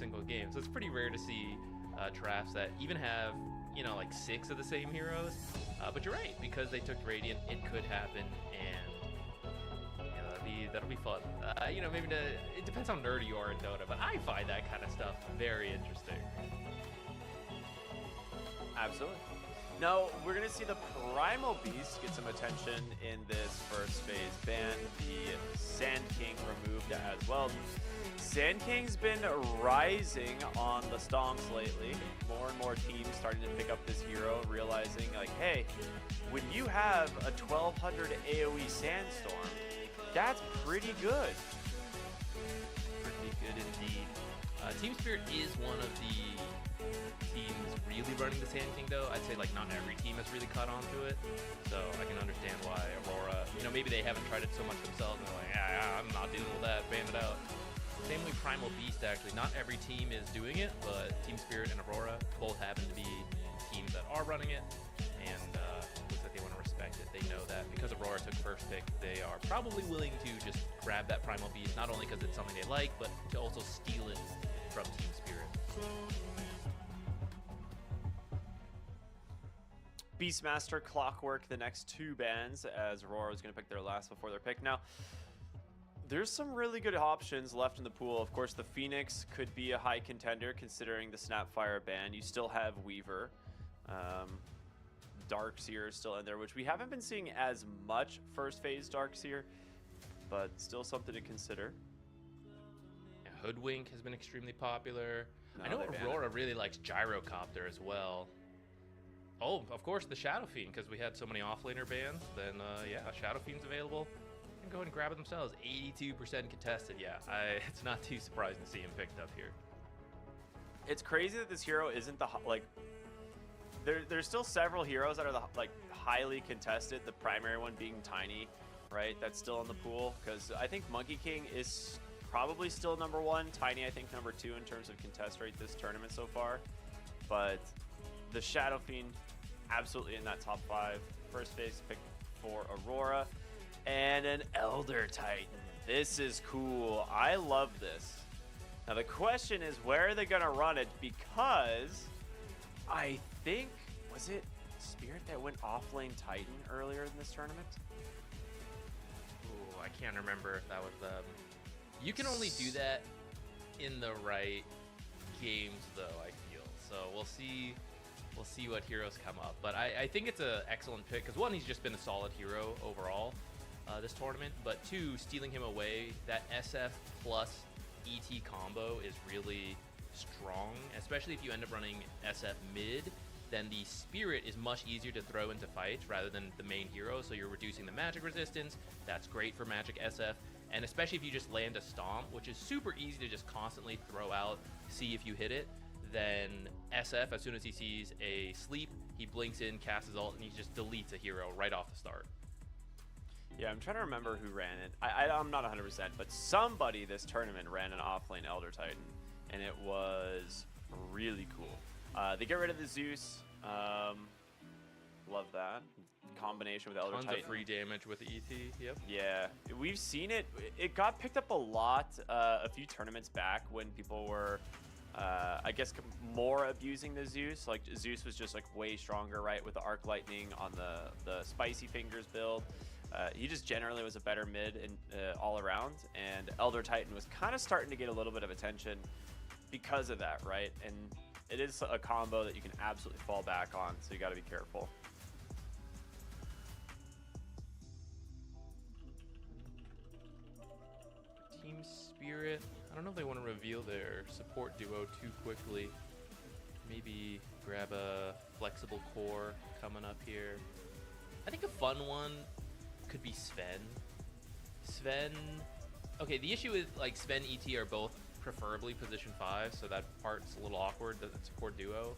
single game. So it's pretty rare to see drafts that even have, you know, like 6 of the same heroes. But you're right, because they took Radiant, it could happen, and that'll be fun. You know, maybe it depends how nerdy you are in Dota, but I find that kind of stuff very interesting. Absolutely. Now, we're going to see the Primal Beast get some attention in this first phase ban. The Sand King removed as well. Sand King's been rising on the stonks lately. More and more teams starting to pick up this hero, realizing like, hey, when you have a 1200 AoE Sandstorm, that's pretty good. Pretty good indeed. Team Spirit is one of the teams really running the Sand King, though. I'd say like not every team has really caught on to it, so I can understand why Aurora, you know, maybe they haven't tried it so much themselves and they're like, yeah, I'm not dealing with that, ban it out. Same with Primal Beast, actually. Not every team is doing it, but Team Spirit and Aurora both happen to be teams that are running it, and looks like they want to respect it. They know that because Aurora took first pick, they are probably willing to just grab that Primal Beast, not only because it's something they like, but to also steal it from Team Spirit. Beastmaster, Clockwork, the next 2 bans, as Aurora is going to pick their last before their pick. Now, there's some really good options left in the pool. Of course, the Phoenix could be a high contender considering the Snapfire ban. You still have Weaver. Darkseer is still in there, which we haven't been seeing as much first phase Darkseer, but still something to consider. Yeah, Hoodwink has been extremely popular. No, I know Aurora really likes Gyrocopter as well. Oh, of course, the Shadow Fiend, because we had so many offlaner bans. Then, yeah, Shadow Fiend's available. And go ahead and grab it themselves. 82% contested. Yeah, it's not too surprising to see him picked up here. It's crazy that this hero isn't the like. There's still several heroes that are the highly contested. The primary one being Tiny, right? That's still in the pool because I think Monkey King is probably still number 1. Tiny, I think, number 2 in terms of contest rate this tournament so far. But the Shadow Fiend, absolutely in that top 5. First phase pick for Aurora. And an Elder Titan. This is cool. I love this. Now the question is, where are they going to run it? Because I think, was it Spirit that went offlane Titan earlier in this tournament? Ooh, I can't remember if that was them. You can only do that in the right games, though, I feel. So we'll see what heroes come up. But I think it's an excellent pick because, 1, he's just been a solid hero overall this tournament. But 2, stealing him away, that SF plus ET combo is really strong, especially if you end up running SF mid. Then the Spirit is much easier to throw into fights rather than the main hero, so you're reducing the magic resistance. That's great for magic SF, and especially if you just land a Stomp, which is super easy to just constantly throw out, see if you hit it. Then SF, as soon as he sees a sleep, he blinks in, casts his ult, and he just deletes a hero right off the start. Yeah, I'm trying to remember who ran it. I'm not 100%, but somebody this tournament ran an offlane Elder Titan, and it was really cool. They get rid of the Zeus. Love that. Combination with Elder Titan. Tons of free damage with the ET, yep. Yeah, we've seen it. It got picked up a lot a few tournaments back when people were, I guess, more abusing the Zeus. Like, Zeus was just, like, way stronger, right, with the Arc Lightning on the Spicy Fingers build. He just generally was a better mid and all around, and Elder Titan was kind of starting to get a little bit of attention because of that, right? And it is a combo that you can absolutely fall back on, so you got to be careful. Team Spirit, I don't know if they want to reveal their support duo too quickly. Maybe grab a flexible core coming up here. I think a fun one could be Sven. Okay, the issue is, like, Sven ET are both preferably position 5, so that part's a little awkward, the support duo.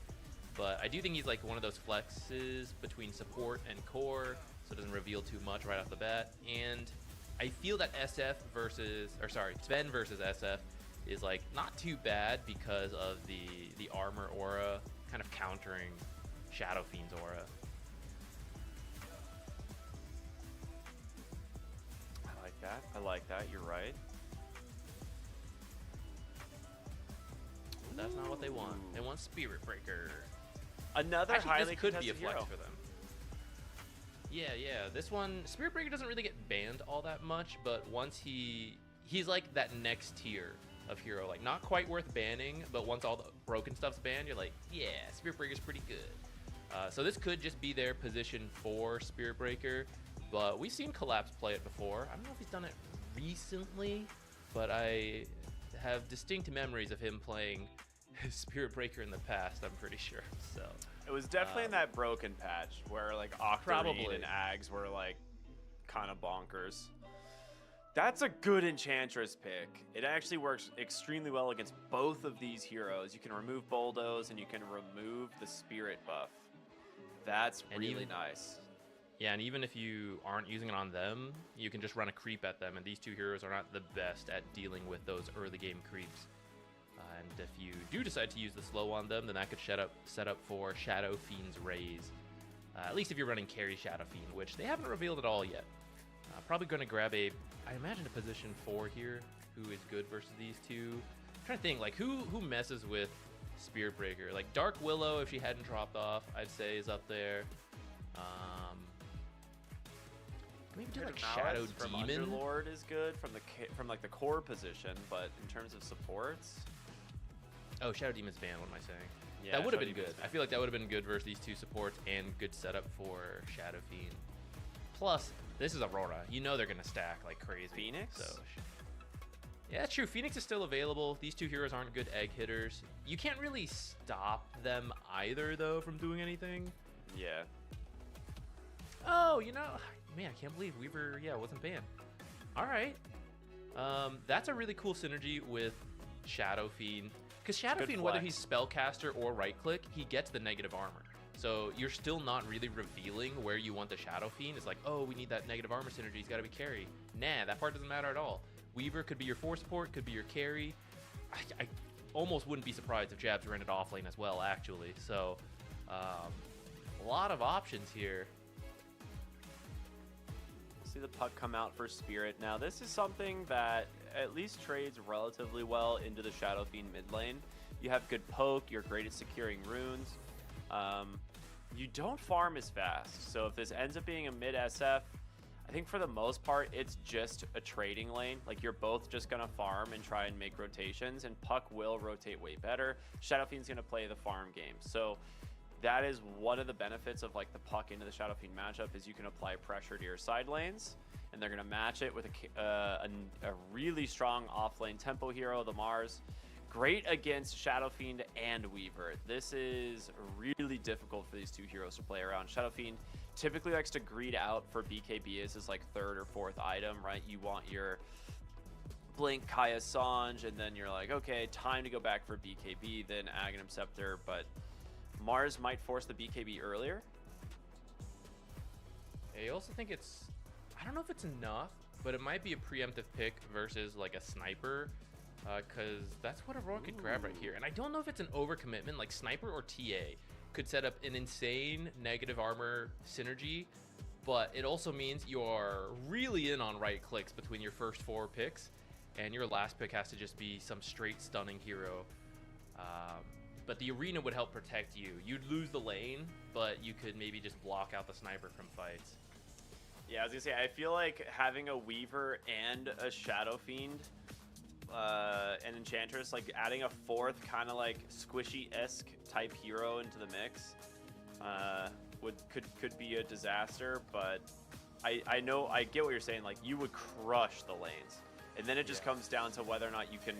But I do think he's like one of those flexes between support and core, so it doesn't reveal too much right off the bat. And I feel that Sven versus SF is like not too bad because of the armor aura kind of countering Shadow Fiend's aura. I like that. You're right. that's not what they want. They want Spirit Breaker. Another Actually, highly this could be a contested flex hero. for them. Yeah. This one, Spirit Breaker doesn't really get banned all that much, but once he's like that next tier of hero, like not quite worth banning, but once all the broken stuff's banned, you're like, yeah, Spirit Breaker's pretty good. So this could just be their position for Spirit Breaker, but we've seen Collapse play it before. I don't know if he's done it recently, but I have distinct memories of him playing Spirit Breaker in the past, I'm pretty sure. So It was definitely in that broken patch where like Octarine Probably. and Ags were like kind of bonkers. That's a good Enchantress pick. It actually works extremely well against both of these heroes. You can remove Bulldoze and you can remove the Spirit buff. That's And really even- nice. yeah, and even if you aren't using it on them, you can just run a creep at them, and these two heroes are not the best at dealing with those early game creeps. And if you do decide to use the slow on them, then that could set up for Shadow Fiend's Raise. At least if you're running carry Shadow Fiend, which they haven't revealed at all yet. Probably going to grab I imagine a position 4 here, who is good versus these two. I'm trying to think, like, who messes with Spirit Breaker? Like, Dark Willow, if she hadn't dropped off, I'd say is up there. Maybe do like Shadow from Demon. Underlord is good from like the core position, but in terms of supports, Oh, Shadow Demon's banned, what am I saying? yeah, That would have Shadow been good. Demon's I feel like that would have been good versus these two supports and good setup for Shadow Fiend. Plus, this is Aurora. You know they're going to stack like crazy. Phoenix? So, yeah, that's true. Phoenix is still available. These two heroes aren't good egg hitters. You can't really stop them either, though, from doing anything. Yeah. Oh, you know, man, I can't believe Weaver, wasn't banned. All right. That's a really cool synergy with Shadow Fiend. Because Shadow good Fiend, whether flex. he's spellcaster or right click, he gets the negative armor. So you're still not really revealing where you want the Shadow Fiend. It's like, oh, we need that negative armor synergy. He's got to be carry. Nah, that part doesn't matter at all. Weaver could be your 4 support, could be your carry. I almost wouldn't be surprised if Jabs ran it off lane as well, actually. So a lot of options here. See the puck come out for Spirit. Now this is something that at least trades relatively well into the Shadow Fiend mid lane. You have good poke, you're great at securing runes. You don't farm as fast, so if this ends up being a mid SF, I think for the most part it's just a trading lane. Like you're both just gonna farm and try and make rotations, and puck will rotate way better. Shadow Fiend's gonna play the farm game, so that is one of the benefits of like the puck into the Shadow Fiend matchup is you can apply pressure to your side lanes, and they're gonna match it with a really strong off lane tempo hero, the Mars. Great against Shadow Fiend and Weaver. This is really difficult for these two heroes to play around. Shadow Fiend typically likes to greed out for BKB as his like 3rd or 4th item, right? You want your Blink, Kaya Sange, and then you're like, okay, time to go back for BKB, then Aghanim Scepter, but Mars might force the BKB earlier. I also think I don't know if it's enough, but it might be a preemptive pick versus like a sniper, because that's what Aurora could grab right here. And I don't know if it's an overcommitment, like sniper or TA could set up an insane negative armor synergy, but it also means you're really in on right clicks between your first 4 picks, and your last pick has to just be some straight stunning hero. But the arena would help protect you. You'd lose the lane, but you could maybe just block out the sniper from fights. Yeah, I was gonna say, I feel like having a Weaver and a Shadow Fiend, an Enchantress, like adding a 4th kind of like squishy-esque type hero into the mix, could be a disaster. But I know, I get what you're saying. Like you would crush the lanes, and then it just comes down to whether or not you can,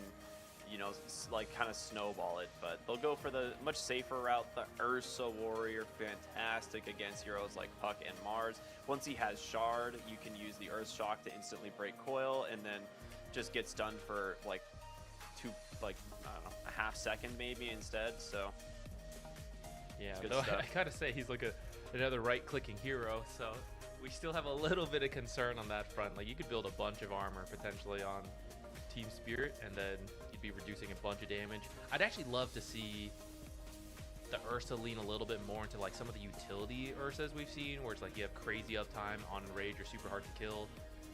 you know, like kind of snowball it. But they'll go for the much safer route. The Ursa Warrior, fantastic against heroes like Puck and Mars. Once he has Shard, you can use the Earth Shock to instantly break coil, and then just gets done for like I don't know, a half second maybe instead. So yeah, good though stuff. I gotta say he's like another right-clicking hero, so we still have a little bit of concern on that front. Like you could build a bunch of armor potentially on Team Spirit, and then you'd be reducing a bunch of damage. I'd actually love to see the Ursa lean a little bit more into like some of the utility Ursas we've seen, where it's like you have crazy uptime on Rage or super hard to kill,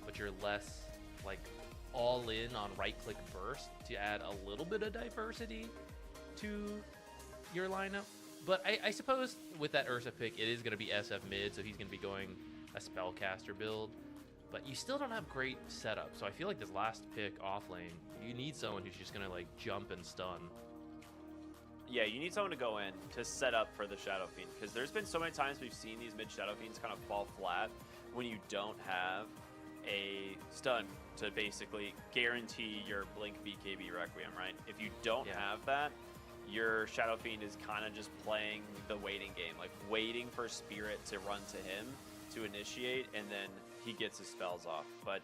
but you're less like all in on right click burst to add a little bit of diversity to your lineup. But I suppose with that Ursa pick, it is going to be SF mid, so he's going to be going a spellcaster build. But you still don't have great setup, so I feel like this last pick off lane, you need someone who's just going to like jump and stun. Yeah, you need someone to go in to set up for the Shadow Fiend, because there's been so many times we've seen these mid Shadow Fiends kind of fall flat when you don't have a stun to basically guarantee your Blink BKB Requiem, right? If you don't have that, your Shadow Fiend is kind of just playing the waiting game, like waiting for Spirit to run to him to initiate, and then he gets his spells off. But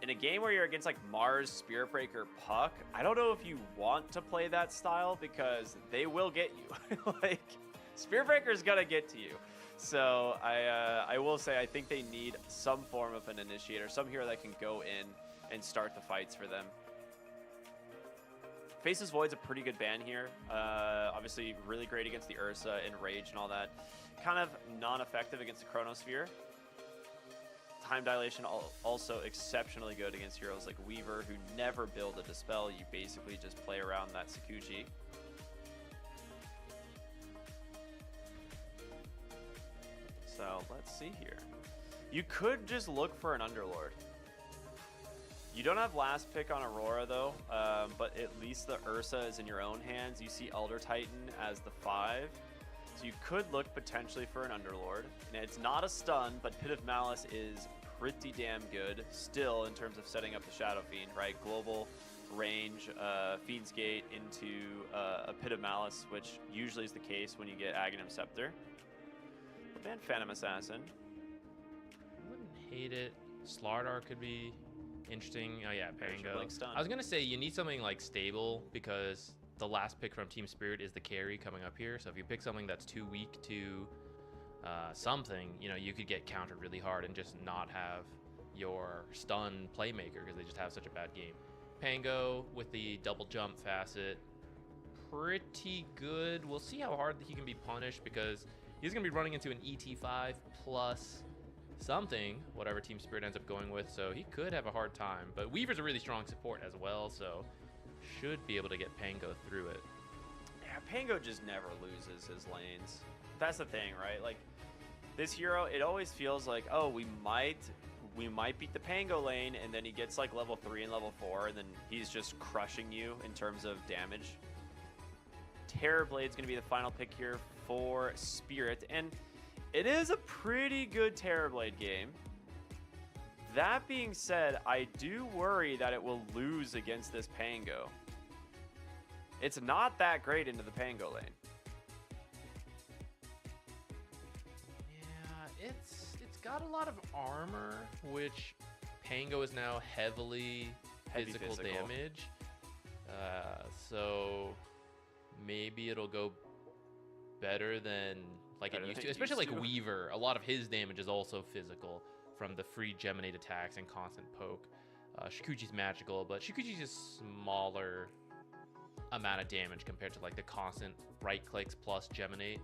in a game where you're against like Mars, Spirit Breaker, Puck, I don't know if you want to play that style because they will get you. Like, Spirit Breaker is gonna get to you. So I will say I think they need some form of an initiator, some hero that can go in and start the fights for them. Faceless Void's a pretty good ban here. Obviously really great against the Ursa and Rage and all that. Kind of non-effective against the Chronosphere. Time Dilation also exceptionally good against heroes like Weaver, who never build a Dispel. You basically just play around that Sakuchi. So let's see here. You could just look for an Underlord. You don't have last pick on Aurora though, but at least the Ursa is in your own hands. You see Elder Titan as the 5. So you could look potentially for an Underlord. And it's not a stun, but Pit of Malice is pretty damn good still in terms of setting up the Shadow Fiend, right? Global range, Fiend's Gate into a Pit of Malice, which usually is the case when you get Aghanim Scepter. And Phantom Assassin. I wouldn't hate it. Slardar could be interesting. Oh yeah, Pango. Like stun. I was gonna say you need something like stable because the last pick from Team Spirit is the carry coming up here. So if you pick something that's too weak to something, you know, you could get countered really hard and just not have your stun playmaker because they just have such a bad game. Pango with the double jump facet, pretty good. We'll see how hard he can be punished because he's going to be running into an ET5 plus something, whatever Team Spirit ends up going with, so he could have a hard time. But Weaver's a really strong support as well, so should be able to get Pango through it. Yeah, Pango just never loses his lanes. That's the thing, right? Like, this hero, it always feels like, oh, we might beat the Pango lane, and then he gets like level 3 and level 4, and then he's just crushing you in terms of damage. Terrorblade's going to be the final pick here for Spirit, and it is a pretty good Terrorblade game. That being said, I do worry that it will lose against this Pango. It's not that great into the Pango lane. Yeah, it's got a lot of armor, which Pango is now heavy physical damage. So maybe it'll go better than like it used to, especially like Weaver. A lot of his damage is also physical from the free Geminate attacks and constant poke. Shikuchi's magical, but Shikuchi's just smaller amount of damage compared to like the constant right clicks plus Geminate.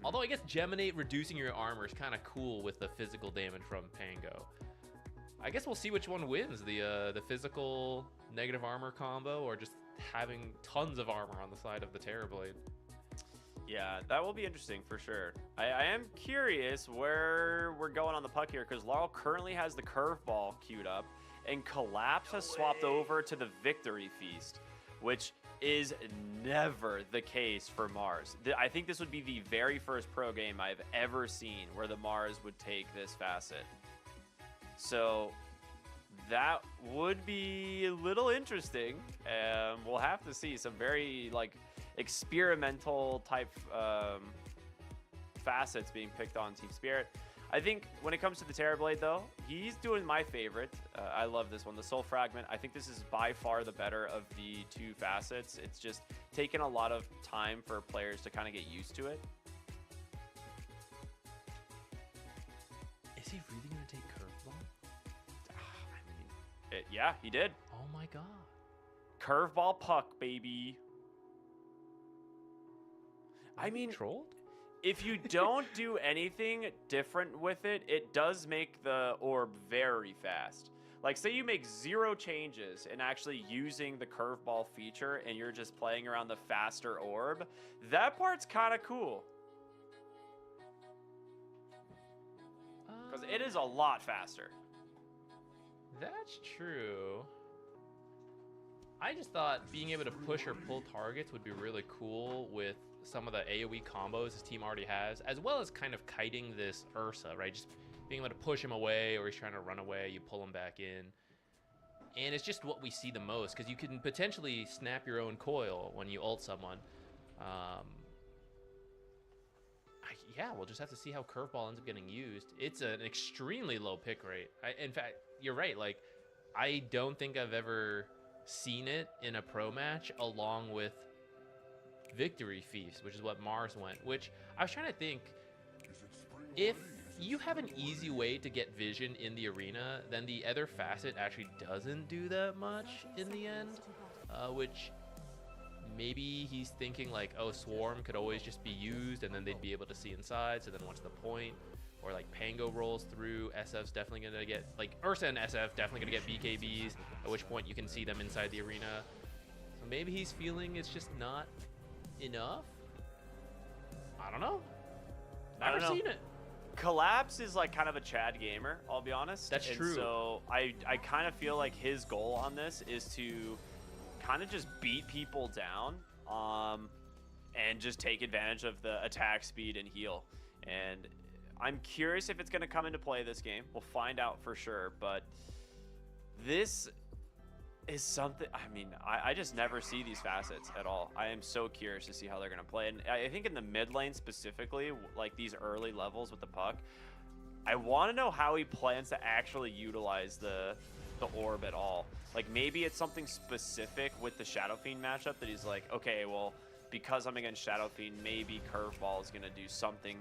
Although I guess Geminate reducing your armor is kind of cool with the physical damage from Pango. I guess we'll see which one wins, the physical negative armor combo or just having tons of armor on the side of the Terrorblade. Yeah, that will be interesting for sure. I am curious where we're going on the puck here because Laurel currently has the curveball queued up and Collapse has swapped over to the Victory Feast, which is never the case for Mars. I think this would be the very first pro game I've ever seen where the Mars would take this facet. So that would be a little interesting. We'll have to see some very like experimental type facets being picked on Team Spirit. I think when it comes to the Terrorblade though, he's doing my favorite. I love this one, the Soul Fragment. I think this is by far the better of the two facets. It's just taken a lot of time for players to kind of get used to it. Is he really gonna take curveball? Yeah, he did. Oh my god. Curveball puck, baby. I mean, trolled? If you don't do anything different with it, it does make the orb very fast. Like, say you make 0 changes and actually using the curveball feature and you're just playing around the faster orb, that part's kind of cool. Because it is a lot faster. That's true. I just thought being able to push or pull targets would be really cool with some of the AoE combos this team already has, as well as kind of kiting this Ursa, right? Just being able to push him away, or he's trying to run away, you pull him back in. And it's just what we see the most, because you can potentially snap your own coil when you ult someone. Yeah, we'll just have to see how curveball ends up getting used. It's an extremely low pick rate. In fact, you're right. Like, I don't think I've ever seen it in a pro match along with Victory Feast, which is what Mars went. Which I was trying to think, if you have an easy way to get vision in the arena, then the other facet actually doesn't do that much in the end, which maybe he's thinking like, oh, Swarm could always just be used and then they'd be able to see inside, so then what's the point? Or like Pango rolls through, SF's definitely gonna get, like Ursa and SF definitely gonna get BKBs, at which point you can see them inside the arena. So maybe he's feeling it's just not enough? I don't know. Never seen it. Collapse is like kind of a Chad gamer, I'll be honest. That's true. So I kind of feel like his goal on this is to kind of just beat people down and just take advantage of the attack speed and heal. And I'm curious if it's going to come into play this game. We'll find out for sure. But this is something, I mean, I just never see these facets at all. I am so curious to see how they're going to play. And I think in the mid lane specifically, like these early levels with the puck, I want to know how he plans to actually utilize the orb at all. Like, maybe it's something specific with the Shadow Fiend matchup that he's like, okay, well, because I'm against Shadow Fiend, maybe Curveball is going to do something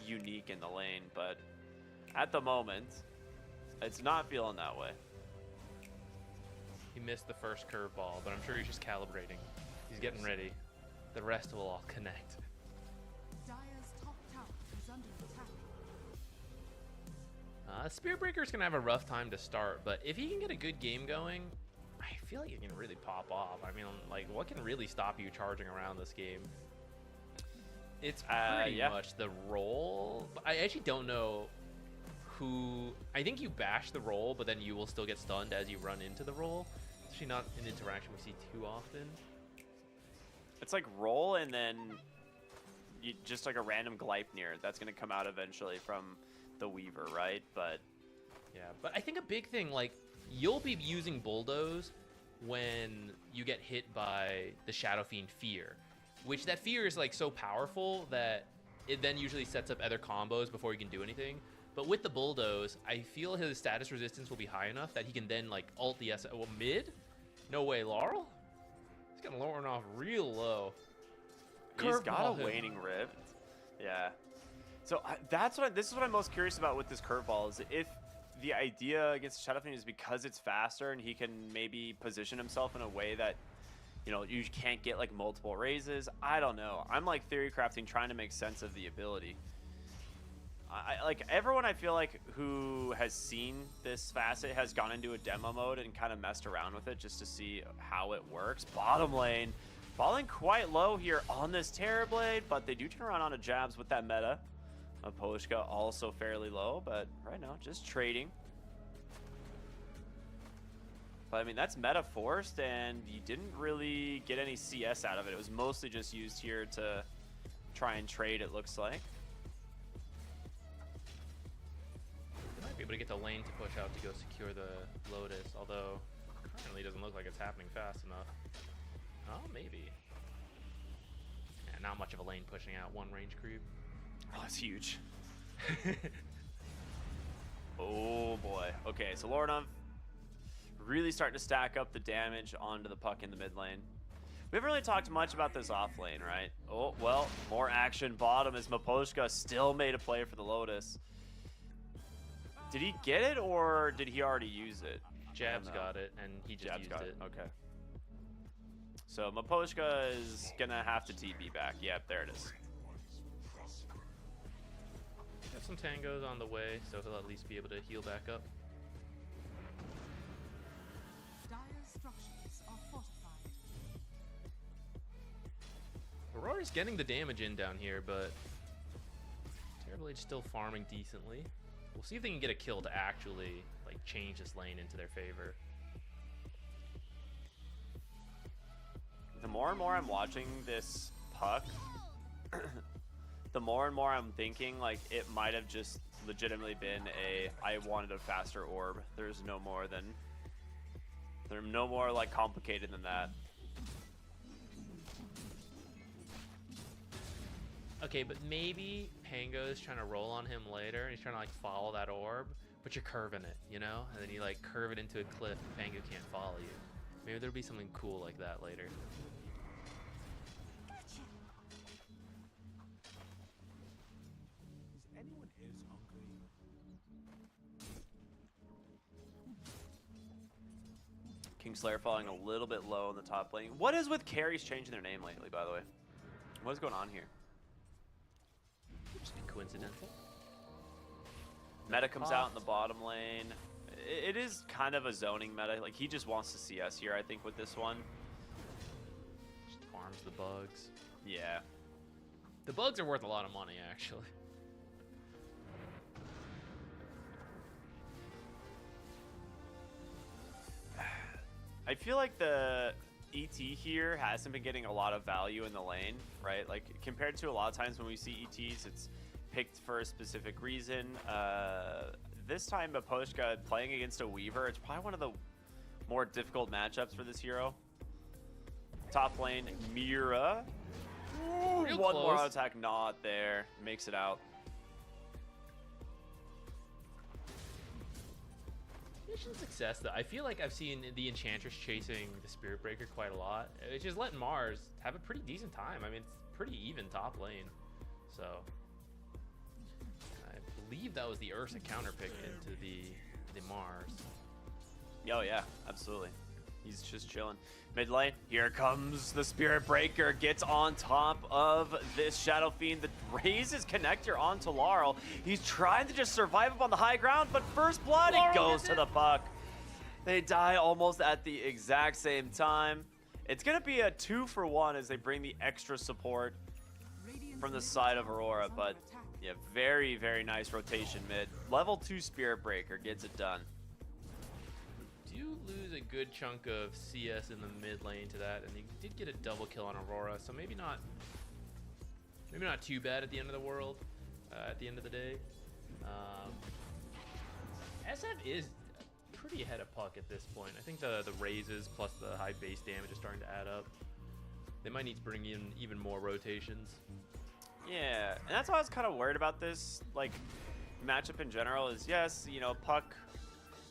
unique in the lane. But at the moment, it's not feeling that way. He missed the first curveball, but I'm sure he's just calibrating. He's getting ready. The rest will all connect. Dire's top tower is under attack. Spirit Breaker's gonna have a rough time to start, but if he can get a good game going, I feel like he can really pop off. I mean, like, what can really stop you charging around this game? It's pretty much the roll. I actually don't know who. I think you bash the roll, but then you will still get stunned as you run into the roll. It's actually not an interaction we see too often. It's like roll and then you just like a random Gleipnir that's going to come out eventually from the Weaver, right? But yeah, but I think a big thing, like, you'll be using Bulldoze when you get hit by the Shadow Fiend Fear, which that fear is like so powerful that it then usually sets up other combos before you can do anything. But with the Bulldoze, I feel his status resistance will be high enough that he can then like ult the well, mid? No way, Laurel? He's gonna lower off real low. He's got a waning rift. Yeah. So this is what I'm most curious about with this curveball, is if the idea against Shadow Fiend is because it's faster and he can maybe position himself in a way that, you know, you can't get like multiple raises. I don't know. I'm like theory crafting, trying to make sense of the ability. Like everyone I feel like who has seen this facet has gone into a demo mode and kind of messed around with it just to see how it works. Bottom lane falling quite low here on this Terrorblade, but they do turn around onto jabs with that meta. Maposhka also fairly low, but right now just trading. But I mean, that's meta forced, and you didn't really get any CS out of it. It was mostly just used here to try and trade, it looks like. They might be able to get the lane to push out to go secure the Lotus, although currently doesn't look like it's happening fast enough. Oh, maybe. Yeah, not much of a lane pushing out, one range creep. Oh, it's huge. Oh boy. Okay, so Lornov really starting to stack up the damage onto the puck in the mid lane. We haven't really talked much about this off lane, right? Oh, well, more action bottom as Maposhka still made a play for the Lotus. Did he get it, or did he already use it? Jabs got it, and he just used it. Okay. So Maposhka is gonna have to TP back. Yep, there it is. Got some tangos on the way, so he'll at least be able to heal back up. Mars getting the damage in down here, but Terrible Age still farming decently. We'll see if they can get a kill to actually like change this lane into their favor. The more and more I'm watching this puck, the more and more I'm thinking like it might have just legitimately been I wanted a faster orb. There's no more like complicated than that. Okay, but maybe Pango's trying to roll on him later, and he's trying to like follow that orb, but you're curving it, you know? And then you like curve it into a cliff, Pango can't follow you. Maybe there'll be something cool like that later. Kingslayer falling a little bit low in the top lane. What is with carries changing their name lately, by the way? What is going on here? Just be coincidental. Meta comes out in the bottom lane. It is kind of a zoning meta. Like, he just wants to see us here, I think, with this one. Just farms the bugs. Yeah. The bugs are worth a lot of money, actually. I feel like the ET here hasn't been getting a lot of value in the lane, right? Like, compared to a lot of times when we see ETs, it's picked for a specific reason. This time, Aposhka playing against a Weaver, it's probably one of the more difficult matchups for this hero. Top lane, Mira. Real One close. more auto attack, not there. Makes it out. Mission success, though. I feel like I've seen the Enchantress chasing the Spirit Breaker quite a lot. It's just letting Mars have a pretty decent time. I mean, it's pretty even top lane. So, I believe that was the Ursa counter pick into the Mars. Oh, yeah, absolutely. He's just chilling. Mid lane, here comes the Spirit Breaker. Gets on top of this Shadow Fiend. The raises connector onto Laurel. He's trying to just survive up on the high ground, but first blood, it goes to the puck. They die almost at the exact same time. It's going to be a 2-for-1 as they bring the extra support from the side of Aurora, but yeah, very, very nice rotation mid. Level 2 Spirit Breaker gets it done. Do lose a good chunk of CS in the mid lane to that, and you did get a double kill on Aurora, so maybe not too bad at the end of the world. At the end of the day, SF is pretty ahead of puck at this point. I think the raises plus the high base damage is starting to add up. They might need to bring in even more rotations. Yeah, and that's why I was kind of worried about this like matchup in general. Is yes, you know, puck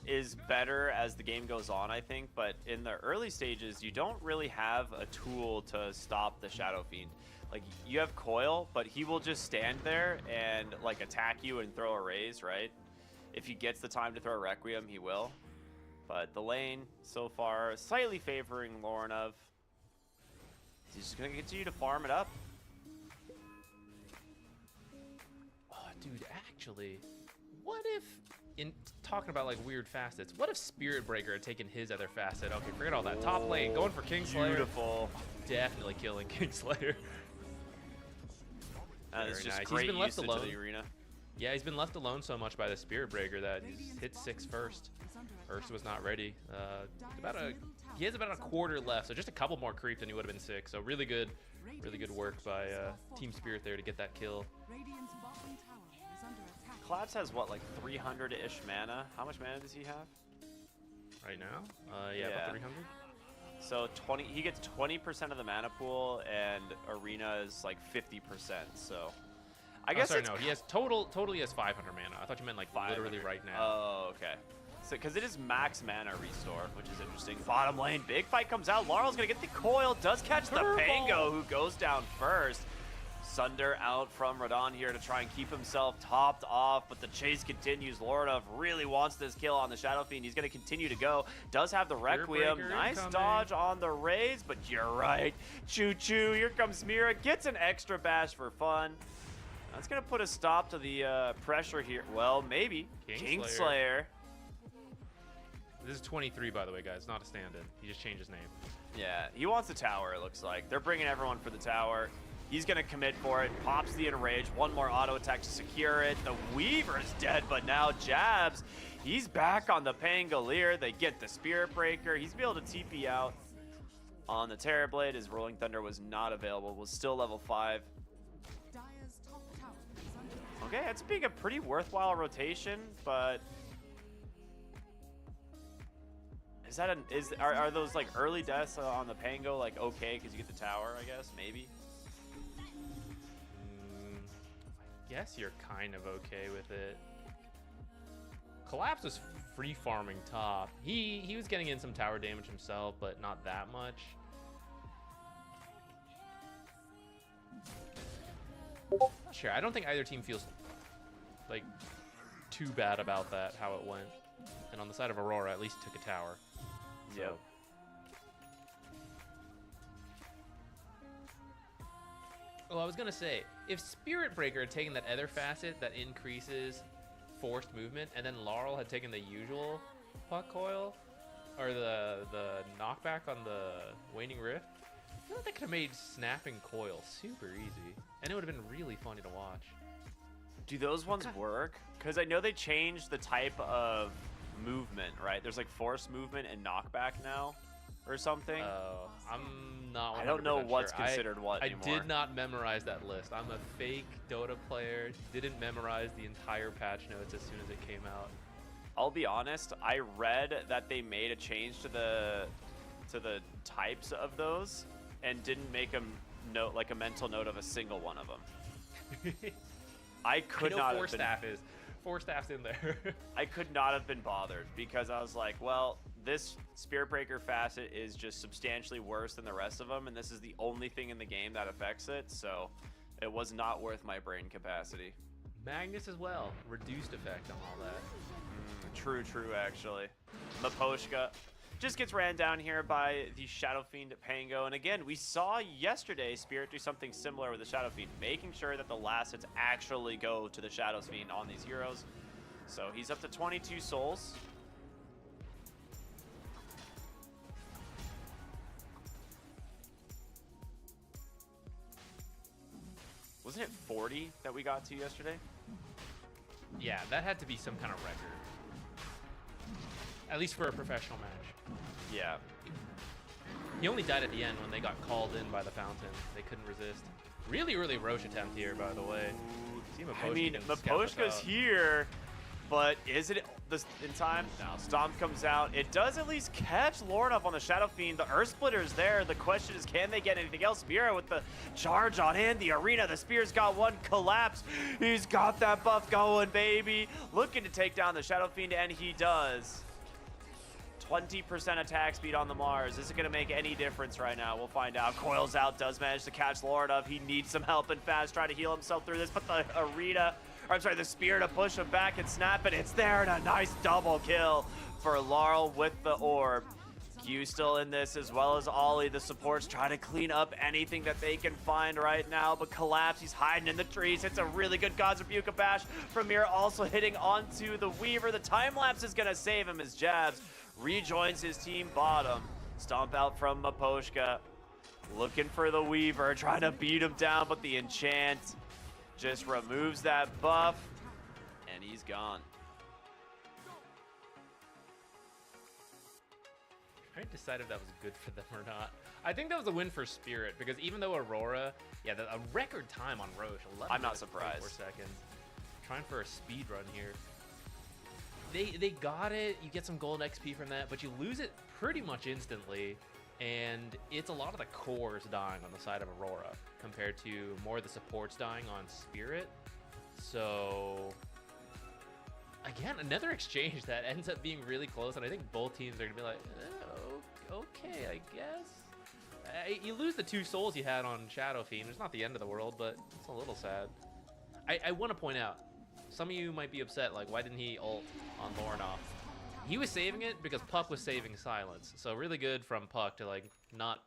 is better as the game goes on, I think, but in the early stages, you don't really have a tool to stop the Shadow Fiend. Like, you have Coil, but he will just stand there and, like, attack you and throw a raise, right? If he gets the time to throw a Requiem, he will. But the lane, so far, slightly favoring Lorinov. He's just going to continue to farm it up. Oh, dude, actually, what if, in talking about like weird facets, what if Spirit Breaker had taken his other facet? Okay, forget all that. Top lane, going for Kingslayer. Beautiful. Definitely killing Kingslayer. It's just nice. great He's been left usage alone. of the arena. Yeah, he's been left alone so much by the Spirit Breaker that he's hit 6 first. Ursa was not ready. He has about a quarter left, so just a couple more creep than he would have been 6. So really good work by Team Spirit there to get that kill. Collapse has what, like 300-ish mana? How much mana does he have? Right now? Yeah, about 300. So he gets 20% of the mana pool, and Arena is like 50%. So I guess sorry, no, he has totally has 500 mana. I thought you meant like 500. literally right now. Oh, okay. So because it is max mana restore, which is interesting. Bottom lane, big fight comes out. Laurel's gonna get the coil, does catch the Pango, who goes down first. Sunder out from Radon here to try and keep himself topped off, but the chase continues. Lorinov really wants this kill on the Shadow Fiend. He's going to continue to go. Does have the Requiem. Nice dodge on the raise, but you're right. Choo-choo. Here comes Mira. Gets an extra bash for fun. That's going to put a stop to the pressure here. Well, maybe. Kingslayer. This is 23, by the way, guys. Not a stand-in. He just changed his name. Yeah, he wants the tower, it looks like. They're bringing everyone for the tower. He's going to commit for it. Pops the Enrage. One more auto attack to secure it. The Weaver's dead, but now Jabs. He's back on the Pangolier. They get the Spirit Breaker. He's be able to TP out on the Terrorblade. His Rolling Thunder was not available. Was still level 5. Dire's top tower is under attack. Okay, that's being a pretty worthwhile rotation, but is that are those like early deaths on the Pango like okay because you get the tower? I guess maybe. Guess you're kind of okay with it. Collapse was free farming top. He was getting in some tower damage himself, but not that much. Sure, I don't think either team feels like too bad about that, how it went. And on the side of Aurora, at least took a tower. So. Yep. Well, I was gonna say, if Spirit Breaker had taken that other facet that increases forced movement, and then Laurel had taken the usual puck coil, or the knockback on the Waning Rift, I feel like that could have made snapping coil super easy, and it would have been really funny to watch. Do those ones work? Because I know they changed the type of movement, right? There's like force movement and knockback now, or something. I'm not 100% I don't know what's sure. considered what I anymore. did not memorize that list. I'm a fake Dota player. Didn't memorize the entire patch notes as soon as it came out. I'll be honest. I read that they made a change to the types of those, and didn't make a note, like a mental note of a single one of them. I could not. Four staff is. Four staff's in there. I could not have been bothered because I was like, well, this Spirit Breaker facet is just substantially worse than the rest of them, and this is the only thing in the game that affects it, so it was not worth my brain capacity. Magnus as well. Reduced effect on all that. True, actually. Maposhka just gets ran down here by the Shadow Fiend Pango, and again, we saw yesterday Spirit do something similar with the Shadow Fiend, making sure that the last hits actually go to the Shadow Fiend on these heroes. So he's up to 22 souls. Wasn't it 40 that we got to yesterday? Yeah, that had to be some kind of record. At least for a professional match. Yeah. He only died at the end when they got called in by the fountain. They couldn't resist. Really early Roche attempt here, by the way. See, I mean, Maposhka's here, but is it in time? No. Stomp comes out. It does at least catch Lornov on the Shadow Fiend. The Earth Splitter's there. The question is, can they get anything else? Mira with the charge on in the arena. The Spear's got one collapse. He's got that buff going, baby. Looking to take down the Shadow Fiend, and he does. 20% attack speed on the Mars. Is it going to make any difference right now? We'll find out. Coils out, does manage to catch Lornov. He needs some help and fast, try to heal himself through this, but the arena, or I'm sorry, the Spear to push him back and snap it. It's there, and a nice double kill for Laurel with the orb. Q still in this, as well as Ollie. The supports try to clean up anything that they can find right now, but Collapse, he's hiding in the trees. It's a really good God's Rebuke bash. Premier also hitting onto the Weaver. The time lapse is going to save him as Jabs rejoins his team bottom. Stomp out from Maposhka. Looking for the Weaver, trying to beat him down, but the enchant just removes that buff, and he's gone. I didn't decide if that was good for them or not. I think that was a win for Spirit, because even though Aurora, yeah, a record time on Roche, 11 I'm not minutes, surprised. 24 seconds. Trying for a speed run here. They got it. You get some gold XP from that, but you lose it pretty much instantly. And it's a lot of the cores dying on the side of Aurora compared to more of the supports dying on Spirit. So again, another exchange that ends up being really close, and I think both teams are gonna be like, oh, okay, I guess. You lose the 2 souls you had on Shadow Fiend. It's not the end of the world, but it's a little sad. I want to point out, some of you might be upset, like, why didn't he ult on Lornov? He was saving it because Puck was saving silence. So really good from Puck to, like, not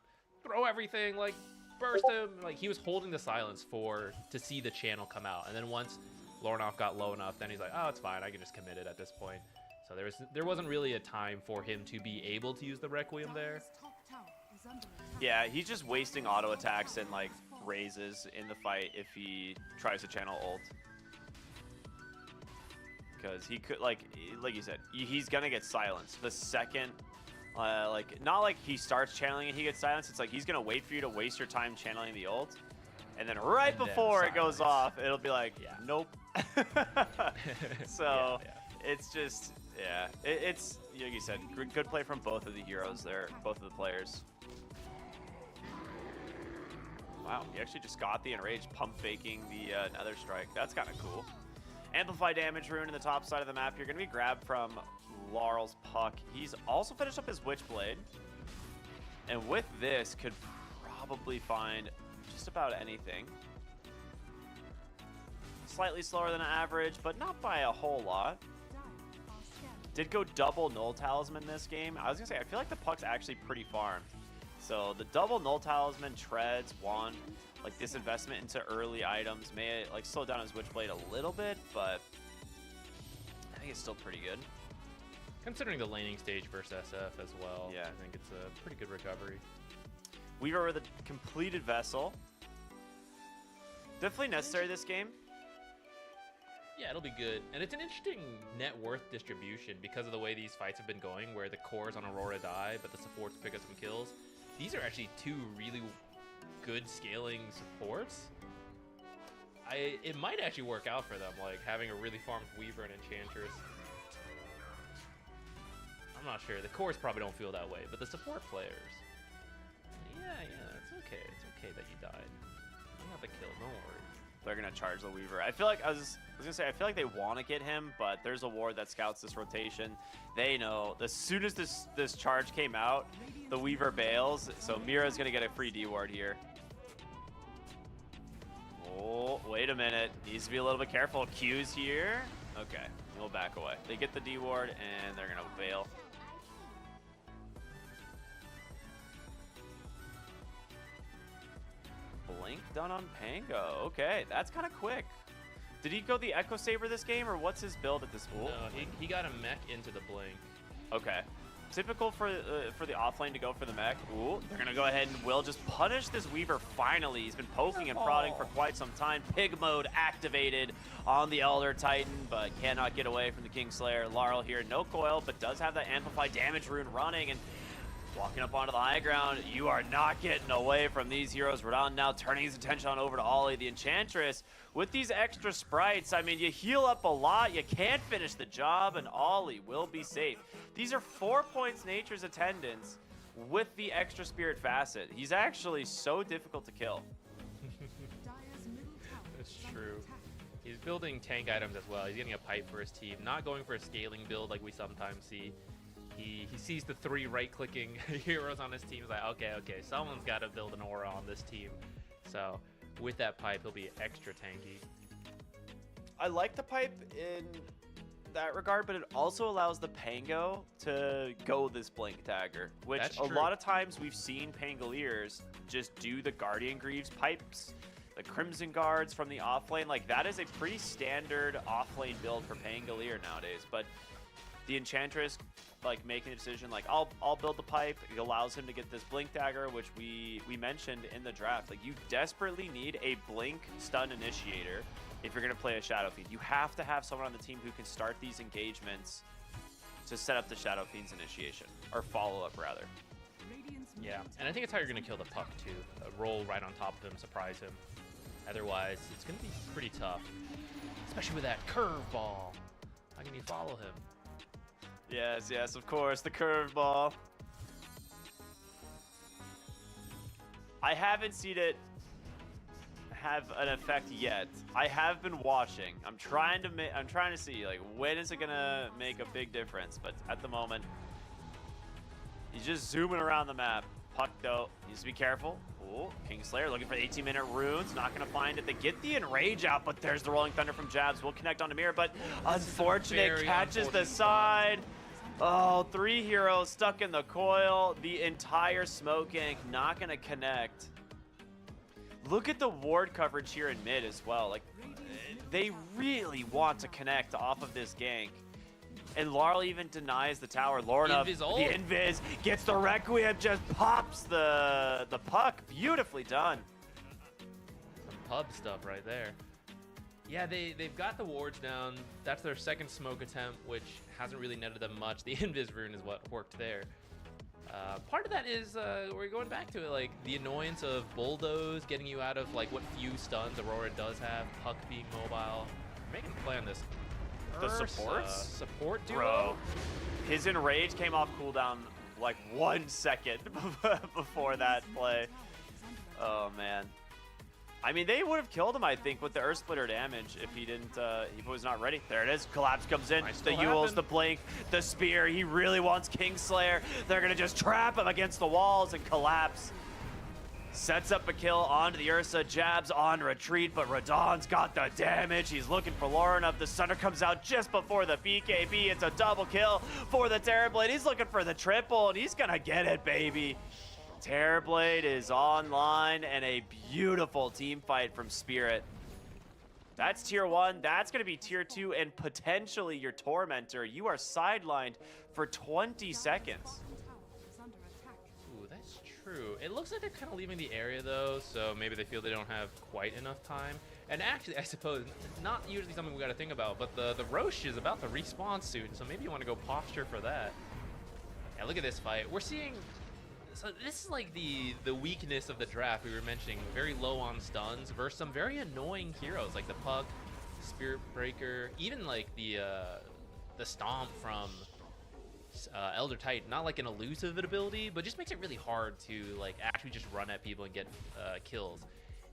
throw everything, like, burst him. Like, he was holding the silence to see the channel come out. And then once Lornov got low enough, then he's like, oh, it's fine. I can just commit it at this point. So there wasn't really a time for him to be able to use the Requiem there. Dire's top tower is under attack. Yeah, he's just wasting auto attacks and like raises in the fight if he tries to channel ult. Because he could, like you said, he's gonna get silenced the second, like, not like he starts channeling and he gets silenced. It's like he's gonna wait for you to waste your time channeling the ult, and then right before it goes off, it'll be like, nope. So it's just, it's like you said, good play from both of the heroes there, both of the players. Wow, he actually just got the enraged, pump faking the Nether Strike. That's kind of cool. Amplify damage rune in the top side of the map. You're going to be grabbed from Laurel's Puck. He's also finished up his Witchblade. And with this, could probably find just about anything. Slightly slower than average, but not by a whole lot. Did go double Null Talisman this game. I was going to say, I feel like the Puck's actually pretty farmed. So the double Null Talisman, Treads, Wand, like this investment into early items may like slow down his Witchblade a little bit, but I think it's still pretty good. Considering the laning stage versus SF as well, yeah. I think it's a pretty good recovery. Weaver with a completed Vessel. Definitely necessary this game. Yeah, it'll be good. And it's an interesting net worth distribution because of the way these fights have been going, where the cores on Aurora die, but the supports pick up some kills. These are actually two really good scaling supports. It might actually work out for them, like having a really farmed Weaver and Enchantress. I'm not sure. The cores probably don't feel that way, but the support players. Yeah, it's okay. It's okay that you died. I'm not the kill, don't worry. They're gonna charge the Weaver. I feel like I was gonna say I feel like they want to get him, but there's a ward that scouts this rotation. They know as soon as this charge came out, the Weaver bails, so Mira's gonna get a free D ward here. Oh, wait a minute. Needs to be a little bit careful. Q's here. Okay, we'll back away. They get the D ward and they're gonna bail. Blink done on Pango. Okay, that's kind of quick. Did he go the Echo Saber this game, or what's his build at this pool? No, he got a mech into the blink. Okay. Typical for the offlane to go for the mech. Ooh, they're going to go ahead and will just punish this Weaver finally. He's been poking and prodding for quite some time. Pig mode activated on the Elder Titan, but cannot get away from the Kingslayer. Laurel here, no coil, but does have that Amplify damage rune running, and walking up onto the high ground. You are not getting away from these heroes. Radon now turning his attention on over to Ollie, the Enchantress. With these extra sprites, I mean, you heal up a lot, you can't finish the job, and Ollie will be safe. These are 4 points Nature's Attendance with the extra Spirit Facet. He's actually so difficult to kill. That's true. He's building tank items as well. He's getting a pipe for his team, not going for a scaling build like we sometimes see. He sees the 3 right-clicking heroes on his team. He's like, okay, someone's got to build an aura on this team. So with that pipe, he'll be extra tanky. I like the pipe in that regard, but it also allows the Pango to go this Blink Dagger, which That's a true. lot of times we've seen Pangoliers just do the Guardian Greaves pipes, the Crimson Guards from the offlane. Like, that is a pretty standard offlane build for Pangolier nowadays, but the Enchantress, like, making the decision, like, I'll build the pipe. It allows him to get this Blink Dagger, which we mentioned in the draft. Like, you desperately need a Blink Stun Initiator if you're going to play a Shadow Fiend. You have to have someone on the team who can start these engagements to set up the Shadow Fiend's initiation, or follow-up, rather. Yeah, and I think it's how you're going to kill the Puck, too. Roll right on top of him, surprise him. Otherwise, it's going to be pretty tough, especially with that curveball. How can you follow him? Yes, of course, the curveball. I haven't seen it have an effect yet. I have been watching. I'm trying to see, like, when is it gonna make a big difference? But at the moment, he's just zooming around the map. Puck though needs to be careful. Oh, Kingslayer looking for the 18-minute runes. Not gonna find it. They get the Enrage out, but there's the Rolling Thunder from Jabs. Will connect onto Mirror, but unfortunate, catches the side. Oh, 3 heroes stuck in the coil. The entire smoke gank not gonna connect. Look at the ward coverage here in mid as well. Like, they really want to connect off of this gank. And Laurel even denies the tower. Lorna, the invis, gets the Requiem, just pops the puck. Beautifully done. pub stuff right there. Yeah, they've got the wards down. That's their second smoke attempt, which hasn't really netted them much. The invis rune is what worked there. Part of that is we're going back to it, like the annoyance of bulldoze getting you out of like what few stuns Aurora does have. Puck being mobile, making a play on this. The supports? Support duo. Bro, his enrage came off cooldown like 1 second before that play. Oh man. I mean, they would have killed him, I think, with the Earth Splitter damage if he didn't. He was not ready. There it is. Collapse comes in. The Yules, the blink, the spear. He really wants Kingslayer. They're gonna just trap him against the walls and collapse. Sets up a kill onto the Ursa. Jabs on retreat, but Radon's got the damage. He's looking for Lauren. The Sunder comes out just before the BKB. It's a double kill for the Terrorblade. He's looking for the triple, and he's gonna get it, baby. Terrorblade is online, and a beautiful team fight from Spirit. That's tier 1. That's going to be tier 2, and potentially your Tormentor. You are sidelined for 20 seconds. Ooh, that's true. It looks like they're kind of leaving the area, though, so maybe they feel they don't have quite enough time. And actually, I suppose, not usually something we got to think about, but the Roche is about to respawn soon, so maybe you want to go posture for that. Yeah, look at this fight. We're seeing... So this is like the weakness of the draft we were mentioning, very low on stuns versus some very annoying heroes like the Puck, Spirit Breaker, even like the Stomp from Elder Titan. Not like an elusive ability, but just makes it really hard to like actually just run at people and get kills.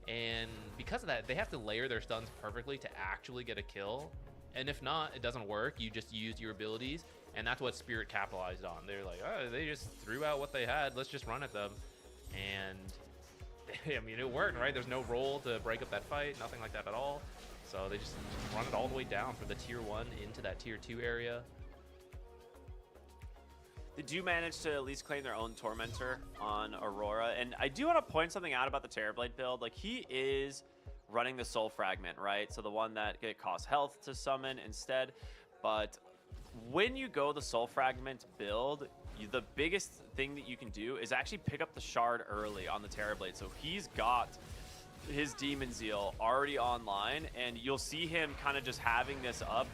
And because of that, they have to layer their stuns perfectly to actually get a kill. And if not, it doesn't work. You just use your abilities. And that's what Spirit capitalized on. They're like, oh, they just threw out what they had. Let's just run at them. And, I mean, it worked, right? There's no roll to break up that fight. Nothing like that at all. So they just run it all the way down for the tier 1 into that tier 2 area. They do manage to at least claim their own Tormentor on Aurora. And I do want to point something out about the Terrorblade build. Like, he is running the Soul Fragment, right? So the one that costs health to summon instead. But... when you go the Soul Fragment build, the biggest thing that you can do is actually pick up the Shard early on the Terrorblade. So he's got his Demon Zeal already online, and you'll see him kind of just having this up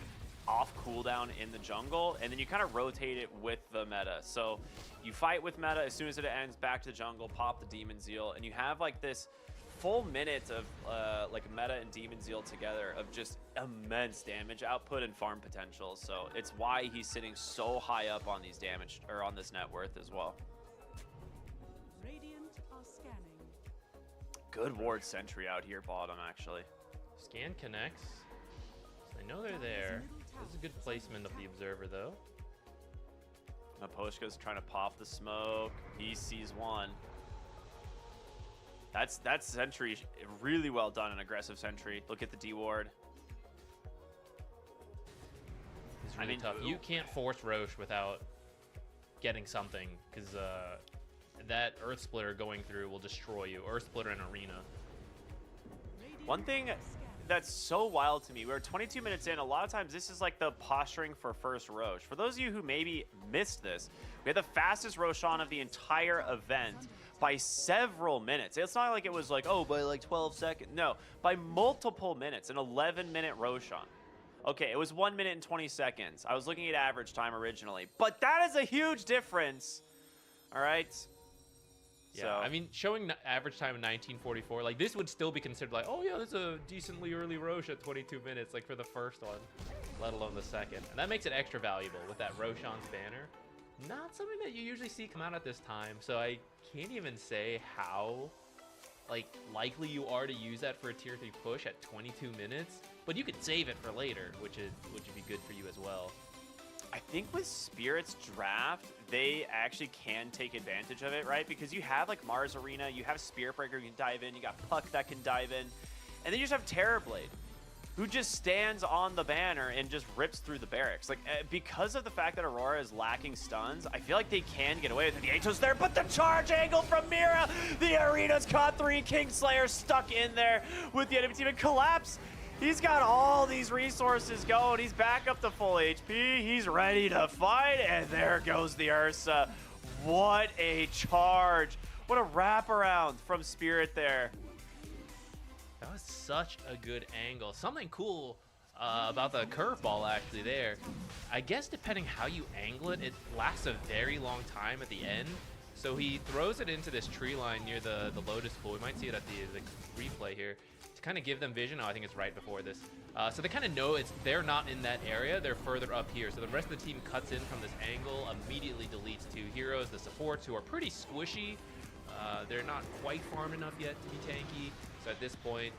off cooldown in the jungle, and then you kind of rotate it with the meta. So you fight with meta, as soon as it ends, back to the jungle, pop the Demon Zeal, and you have like this full minute of like meta and Demon Zeal together of just immense damage output and farm potential. So it's why he's sitting so high up on these damage, or on this net worth as well. Radiant are scanning. Good ward sentry out here bottom, actually. Scan connects. I know they're there. This is a good placement of the observer, though. Naposhka's trying to pop the smoke. He sees one. That's sentry, really well done, an aggressive sentry. Look at the D ward. It's really tough. You can't force Roche without getting something, because that Earth Splitter going through will destroy you. Earth Splitter and Arena. One thing that's so wild to me, we're 22 minutes in. A lot of times this is like the posturing for first Roche. For those of you who maybe missed this, we had the fastest Roshan of the entire event by several minutes. It's not like it was like, oh, by like 12 seconds. No, by multiple minutes, an 11-minute Roshan. Okay, it was 1 minute and 20 seconds. I was looking at average time originally, but that is a huge difference. All right. Yeah, so, I mean, showing average time in 1944, like this would still be considered like, oh yeah, there's a decently early Roche at 22 minutes, like for the first one, let alone the second. And that makes it extra valuable with that Roshan's banner. Not something that you usually see come out at this time, so I can't even say how like likely you are to use that for a tier 3 push at 22 minutes, but you could save it for later, which would be good for you as well. I think with Spirit's draft, they actually can take advantage of it, right? Because you have like Mars Arena, you have Spirit Breaker you can dive in, you got Puck that can dive in, and then you just have Terrorblade, who just stands on the banner and just rips through the barracks. Like, because of the fact that Aurora is lacking stuns, I feel like they can get away with it. The Ato's there, but the charge angle from Mira! The Arena's caught 3, Kingslayer stuck in there with the enemy team and collapse. He's got all these resources going. He's back up to full HP. He's ready to fight, and there goes the Ursa. What a charge. What a wraparound from Spirit there. That was such a good angle. Something cool about the curveball actually there. I guess depending how you angle it, it lasts a very long time at the end. So he throws it into this tree line near the Lotus pool. We might see it at the replay here to kind of give them vision. Oh, I think it's right before this. So they kind of know they're not in that area. They're further up here. So the rest of the team cuts in from this angle, immediately deletes two heroes, the supports, who are pretty squishy. They're not quite farmed enough yet to be tanky. So at this point,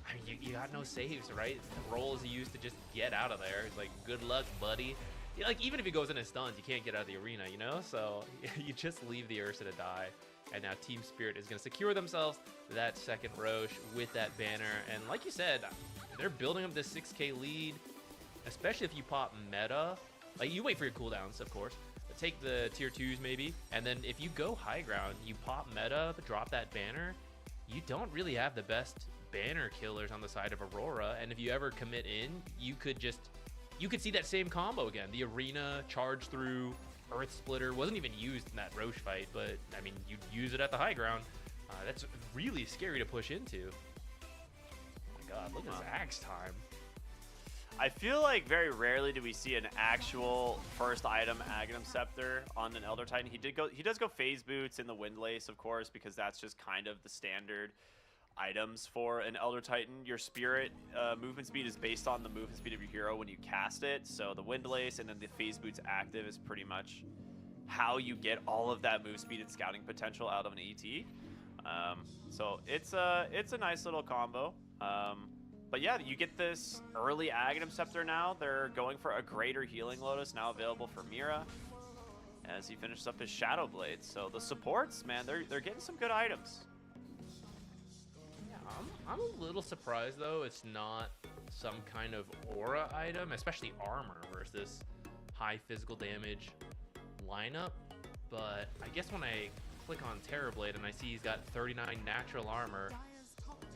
I mean, you got no saves, right? The roll is used to just get out of there. It's like, good luck, buddy. Like, even if he goes in and stuns, you can't get out of the arena, you know? So you just leave the Ursa to die. And now Team Spirit is going to secure themselves that second Roche with that banner. And like you said, they're building up this 6K lead, especially if you pop meta. Like, you wait for your cooldowns, of course. Take the tier 2s maybe. And then if you go high ground, you pop meta, drop that banner, you don't really have the best banner killers on the side of Aurora. And if you ever commit in, you could see that same combo again. The arena charge through Earth Splitter wasn't even used in that Roche fight, but I mean, you'd use it at the high ground. That's really scary to push into. Oh my god, look at this axe time. I feel like very rarely do we see an actual first item Aghanim Scepter on an Elder Titan. He does go phase boots in the Windlace, of course, because that's just kind of the standard items for an Elder Titan. Your spirit movement speed is based on the movement speed of your hero when you cast it. So the Windlace and then the phase boots active is pretty much how you get all of that move speed and scouting potential out of an ET. So it's a nice little combo. But yeah, you get this early Aghanim Scepter now. They're going for a greater Healing Lotus, now available for Mira, as he finishes up his Shadow Blade. So the supports, man, they're getting some good items. Yeah, I'm a little surprised, though, it's not some kind of aura item, especially armor versus this high physical damage lineup. But I guess when I click on Terrorblade and I see he's got 39 natural armor,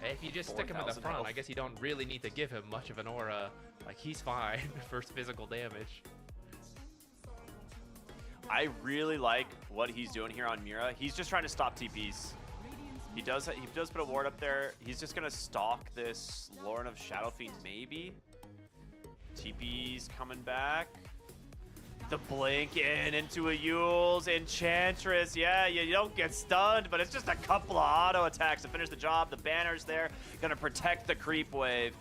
if you just stick him at the front, I guess you don't really need to give him much of an aura. Like, he's fine for physical damage. I really like what he's doing here on Mira. He's just trying to stop TPs. He does put a ward up there. He's just gonna stalk this Lauren of Shadow Fiend, maybe. TP's coming back. The blink in into a Yule's Enchantress. Yeah, you don't get stunned, but it's just a couple of auto attacks to finish the job. The banner's there, gonna protect the creep wave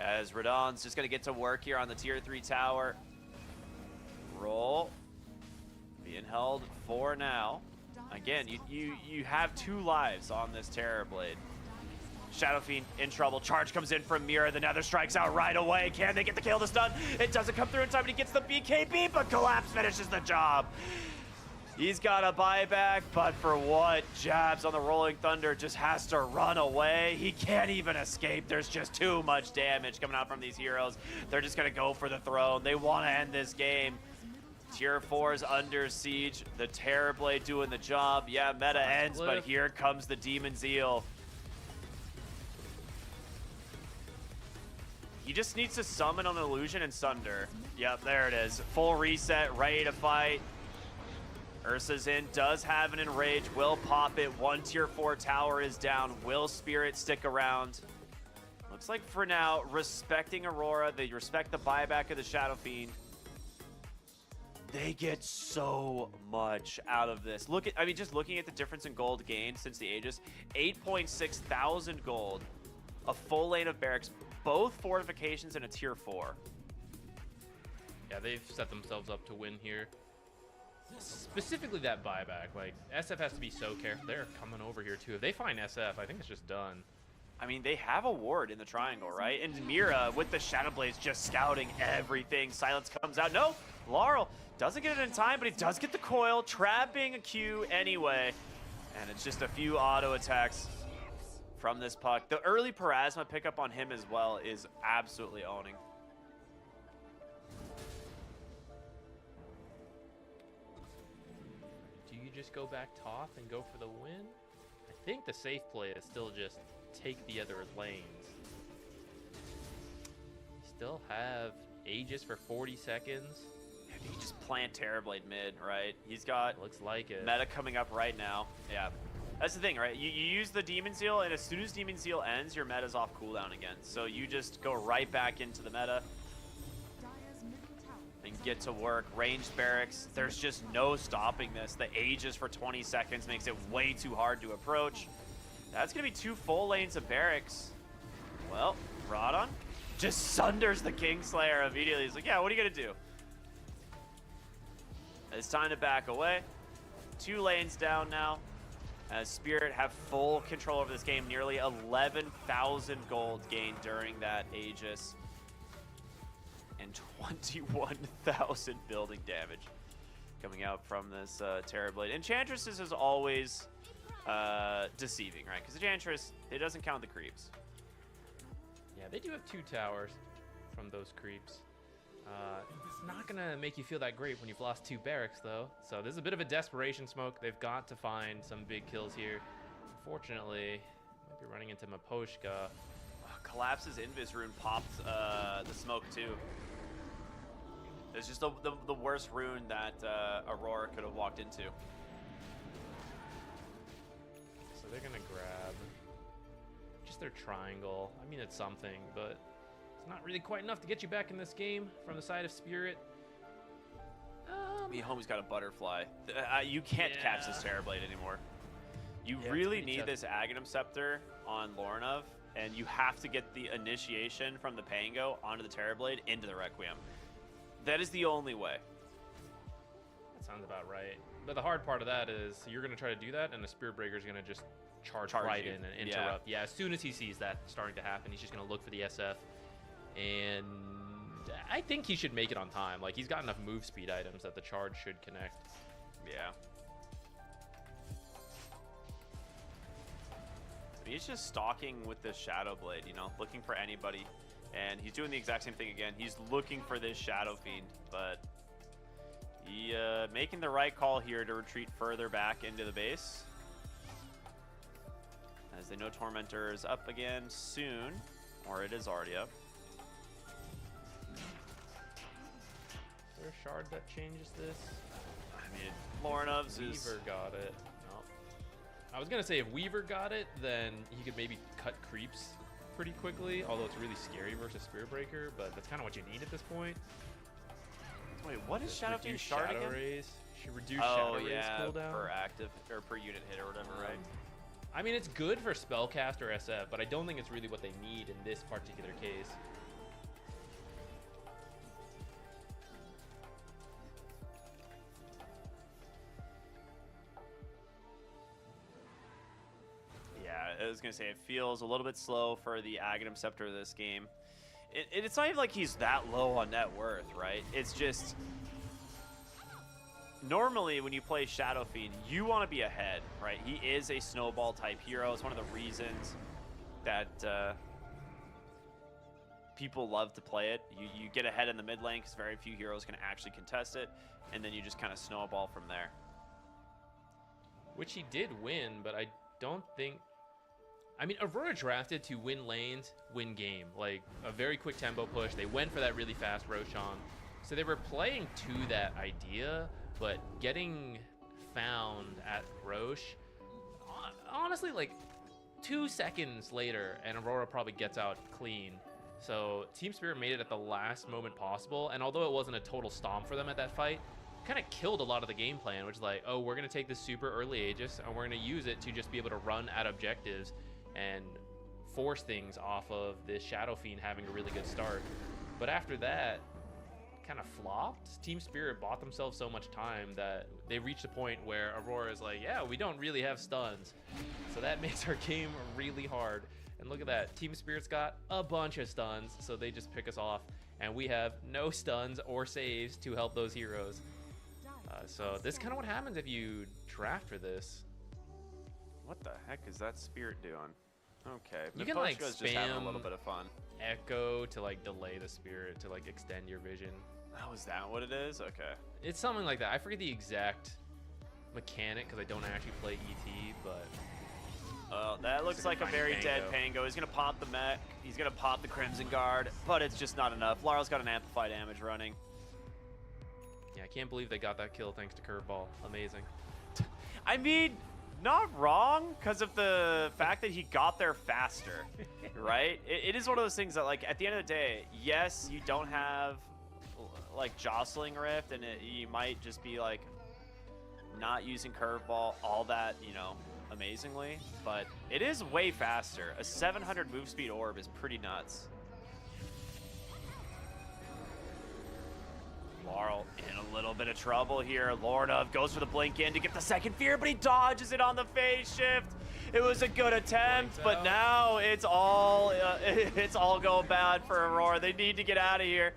as Radon's just gonna get to work here on the tier 3 tower. Roll being held for now. Again, you have 2 lives on this Terrorblade. Shadow Fiend in trouble. Charge comes in from Mira. The Nether strikes out right away. Can they get the kill to stun? It doesn't come through in time, but he gets the BKB, but Collapse finishes the job. He's got a buyback, but for what? Jabs on the Rolling Thunder, just has to run away. He can't even escape. There's just too much damage coming out from these heroes. They're just going to go for the throne. They want to end this game. Tier 4 is under siege. The Terrorblade doing the job. Yeah, meta ends, but here comes the Demon Zeal. He just needs to summon an illusion and sunder. Yep, there it is. Full reset, ready to fight. Ursa's in, does have an enrage, will pop it. 1 tier 4 tower is down. Will Spirit stick around? Looks like for now, respecting Aurora, they respect the buyback of the Shadow Fiend. They get so much out of this. Look at, I mean, just looking at the difference in gold gained since the Aegis, 8.6 thousand gold, a full lane of barracks, both fortifications and a tier 4. Yeah, they've set themselves up to win here. Specifically that buyback. Like, SF has to be so careful. They're coming over here too. If they find SF, I think it's just done. I mean, they have a ward in the triangle, right? And Mira with the Shadow Blades just scouting everything. Silence comes out. No, Laurel doesn't get it in time, but he does get the coil, trapping a Q anyway. And it's just a few auto attacks from this puck. The early Parasma pickup on him as well is absolutely owning. Do you just go back top and go for the win? I think the safe play is still just take the other lanes. You still have Aegis for 40 seconds. You just plant Terrorblade mid, right? He's got looks like it. Meta coming up right now. Yeah. That's the thing, right? You use the Demon Seal, and as soon as Demon Seal ends, your meta's off cooldown again. So you just go right back into the meta Dire's middle tower and get to work. Ranged barracks, there's just no stopping this. The Aegis for 20 seconds makes it way too hard to approach. That's going to be 2 full lanes of barracks. Well, Radon just sunders the Kingslayer immediately. He's like, yeah, what are you going to do? It's time to back away. 2 lanes down now. As Spirit have full control over this game. Nearly 11,000 gold gained during that Aegis. And 21,000 building damage coming out from this Terrorblade. Enchantress is always deceiving, right? Because Enchantress, it doesn't count the creeps. Yeah, they do have 2 towers from those creeps. It's not going to make you feel that great when you've lost 2 barracks, though. So this is a bit of a desperation smoke. They've got to find some big kills here. Unfortunately, might be running into Maposhka. Collapse's Invis rune popped the smoke, too. It's just the worst rune that Aurora could have walked into. So they're going to grab just their triangle. I mean, it's something, but it's not really quite enough to get you back in this game from the side of Spirit. Me homie's got a butterfly. You can't catch this Terrorblade anymore. You Yeah, really it's pretty need tough. this Aghanim Scepter on Lornov, and you have to get the initiation from the Pango onto the Terrorblade into the Requiem. That is the only way. That sounds about right. But the hard part of that is you're going to try to do that, and the Spirit Breaker is going to just charge right you. in and Yeah. interrupt. Yeah, as soon as he sees that starting to happen, he's just going to look for the SF. And I think he should make it on time. Like, he's got enough move speed items that the charge should connect. Yeah. He's just stalking with this Shadow Blade, you know, looking for anybody. And he's doing the exact same thing again. He's looking for this Shadow Fiend, but he making the right call here to retreat further back into the base. As they know Tormentor is up again soon, or it is already up. Is there a shard that changes this? I mean, Lornov's is... Weaver got it. No. I was going to say if Weaver got it, then he could maybe cut creeps pretty quickly, although it's really scary versus Spirit Breaker, but that's kind of what you need at this point. Wait, what is Just Shadow Fiend reduce shard Shadow again? Rays. Should reduce Oh, Shadow Rays yeah, cooldown. per active, or per unit hit or whatever, right? I mean, it's good for Spellcaster SF, but I don't think it's really what they need in this particular case. Yeah, I was gonna say it feels a little bit slow for the Aghanim Scepter of this game. It's not even like he's that low on net worth, right? It's just normally when you play Shadow Fiend, you want to be ahead, right? He is a snowball type hero. It's one of the reasons that people love to play it. You get ahead in the mid lane because very few heroes can actually contest it, and then you just kind of snowball from there. Which he did win, but I don't think... I mean, Aurora drafted to win lanes, win game. Like, a very quick tempo push. They went for that really fast Roshan. So they were playing to that idea, but getting found at Roche, honestly, like, 2 seconds later, and Aurora probably gets out clean. So Team Spirit made it at the last moment possible, and although it wasn't a total stomp for them at that fight, kind of killed a lot of the game plan, which is like, oh, we're going to take this super early Aegis, and we're going to use it to just be able to run at objectives and force things off of this Shadow Fiend having a really good start. But after that, kind of flopped. Team Spirit bought themselves so much time that they reached a point where Aurora is like, yeah, we don't really have stuns. So that makes our game really hard. And look at that, Team Spirit's got a bunch of stuns, so they just pick us off. And we have no stuns or saves to help those heroes. So this is kind of what happens if you draft for this. What the heck is that Spirit doing? Okay, You can, like, Miposhka's just having a spam- little bit of fun. Echo to like delay the spirit to like extend your vision. Oh, is that what it is? Okay. It's something like that. I forget the exact mechanic because I don't actually play ET, but That looks like a very dead Pango. He's going to pop the mech. He's going to pop the Crimson Guard, but it's just not enough. Larl's got an amplify damage running. yeah, I can't believe they got that kill thanks to Curveball. Amazing. I mean, not wrong because of the fact that he got there faster, right? It is one of those things that, like, at the end of the day, yes, you don't have, like, jostling rift, and you might just be, like, not using curveball all that, you know, amazingly, but it is way faster. A 700 move speed orb is pretty nuts. Laurel in a little bit of trouble here. Lord of goes for the blink in to get the second fear, but he dodges it on the phase shift. It was a good attempt, but now it's all going bad for Aurora. They need to get out of here.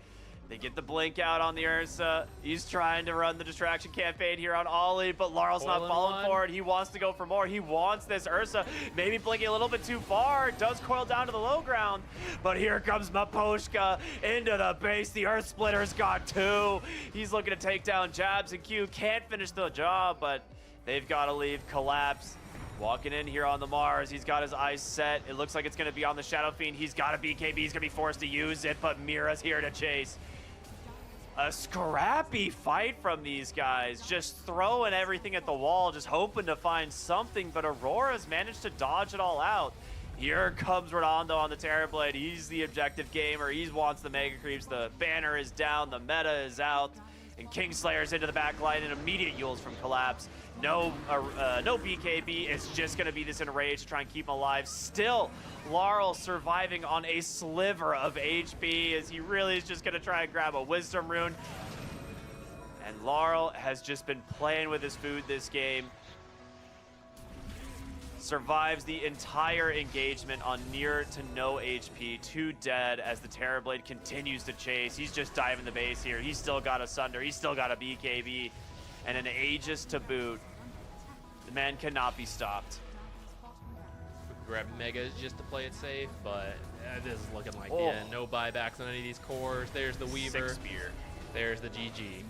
They get the blink out on the Ursa. He's trying to run the distraction campaign here on Ollie, but Laurel's not falling for it. He wants to go for more. He wants this Ursa. Maybe blinking a little bit too far. Does coil down to the low ground, but here comes Maposhka into the base. The Earth Splitter's got 2. He's looking to take down Jabs and Q. Can't finish the job, but they've got to leave. Collapse. Walking in here on the Mars. He's got his eyes set. It looks like it's going to be on the Shadow Fiend. He's got a BKB. He's going to be forced to use it, but Mira's here to chase. A scrappy fight from these guys, just throwing everything at the wall, just hoping to find something, but Aurora's managed to dodge it all out. Here comes Redondo on the Terrorblade. He's the objective gamer. He wants the Mega Creeps. The banner is down. The meta is out. And Kingslayer's into the back line and immediate Yules from Collapse. No BKB. It's just going to be this Enrage to try and keep him alive. Still, Laurel surviving on a sliver of HP as he really is just going to try and grab a Wisdom Rune. And Laurel has just been playing with his food this game. Survives the entire engagement on near to no HP, 2 dead as the Terrorblade continues to chase. He's just diving the base here. He's still got a Sunder, he's still got a BKB, and an Aegis to boot. The man cannot be stopped. Grab Megas just to play it safe, but this is looking like, yeah, no buybacks on any of these cores. There's the Weaver. 6 spear. There's the GG.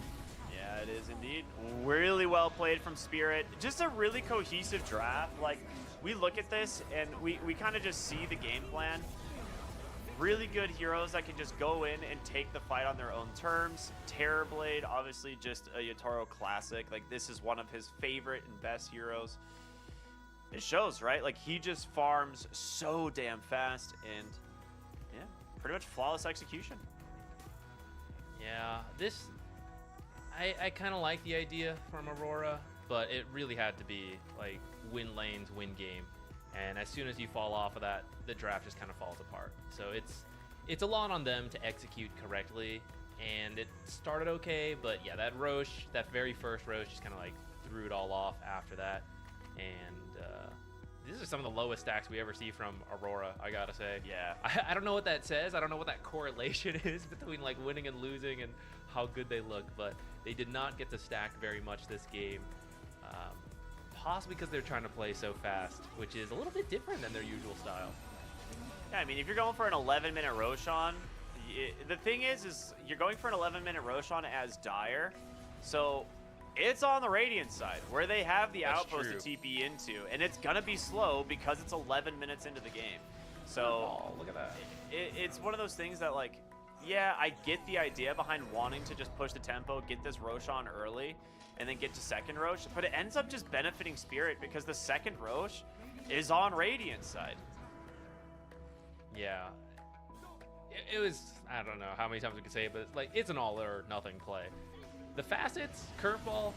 Yeah, it is indeed. Really well played from Spirit. Just a really cohesive draft. Like, we look at this and we kind of just see the game plan. Really good heroes that can just go in and take the fight on their own terms. Terrorblade, obviously just a Yatoro classic. Like, this is one of his favorite and best heroes. It shows, right? Like, he just farms so damn fast and, yeah, pretty much flawless execution. Yeah, this... I kind of like the idea from Aurora, but it really had to be, like, win lanes, win game. And as soon as you fall off of that, the draft just kind of falls apart. So it's a lot on them to execute correctly, and it started okay, but yeah, that Roche, that very first Roche, just kind of like threw it all off after that. And these are some of the lowest stacks we ever see from Aurora, I gotta say. Yeah. I don't know what that says. I don't know what that correlation is between like winning and losing and how good they look, but they did not get to stack very much this game. Possibly because they're trying to play so fast, which is a little bit different than their usual style. Yeah, I mean, if you're going for an 11-minute Roshan, the thing is you're going for an 11-minute Roshan as Dire, so it's on the Radiant side, where they have the outpost to TP into, and it's gonna be slow because it's 11 minutes into the game. So, look at that. It's one of those things that, like, yeah, I get the idea behind wanting to just push the tempo, get this Roshan early, and then get to second Roche, but it ends up just benefiting Spirit because the second Roche is on Radiant side. Yeah. It was, I don't know how many times we could say it, but it's like, it's an all or nothing play. The facets, curveball,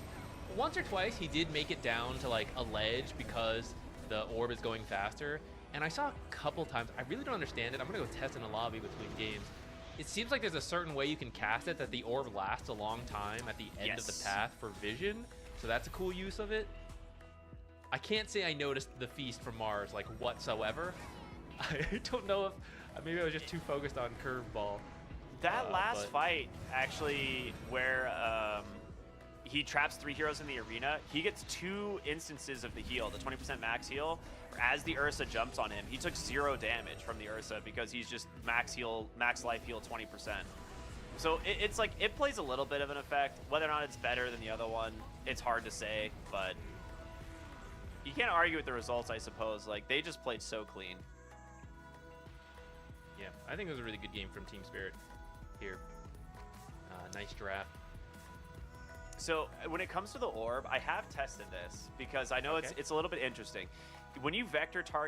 once or twice he did make it down to like a ledge because the orb is going faster. And I saw a couple times, I really don't understand it. I'm gonna go test in a lobby between games. It seems like there's a certain way you can cast it that the orb lasts a long time at the end of the path for vision. So that's a cool use of it. I can't say I noticed the feast from Mars like whatsoever. I don't know if maybe I was just too focused on curveball. That last fight, actually, where he traps 3 heroes in the arena, he gets 2 instances of the heal, the 20% max heal. As the Ursa jumps on him, he took 0 damage from the Ursa because he's just max life heal 20%. So it's like, it plays a little bit of an effect. Whether or not it's better than the other one, it's hard to say, but you can't argue with the results, I suppose. Like, they just played so clean. Yeah, I think it was a really good game from Team Spirit here. Nice draft. So when it comes to the orb, I have tested this because I know Okay. it's a little bit interesting. When you vector target